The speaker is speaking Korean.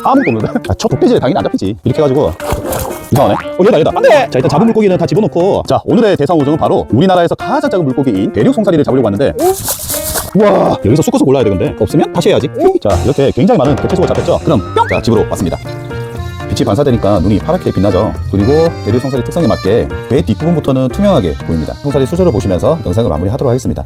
아무것도 없는데? 아, 저 도깨지에 당연히 안 잡히지. 이렇게 해가지고 이상하네. 얘다. 안돼. 자, 일단 잡은 물고기는 다 집어넣고, 자, 오늘의 대상어종은 바로 우리나라에서 가장 작은 물고기인 대륙 송사리를 잡으려고 하는데, 우와, 여기서 쑥어서 골라야 되는데 없으면 다시 해야지. 자, 이렇게 굉장히 많은 개체수가 잡혔죠. 그럼 뿅! 자, 집으로 왔습니다. 빛이 반사되니까 눈이 파랗게 빛나죠. 그리고 대륙 송사리 특성에 맞게 배 뒷부분부터는 투명하게 보입니다. 송사리 수조를 보시면서 영상을 마무리하도록 하겠습니다.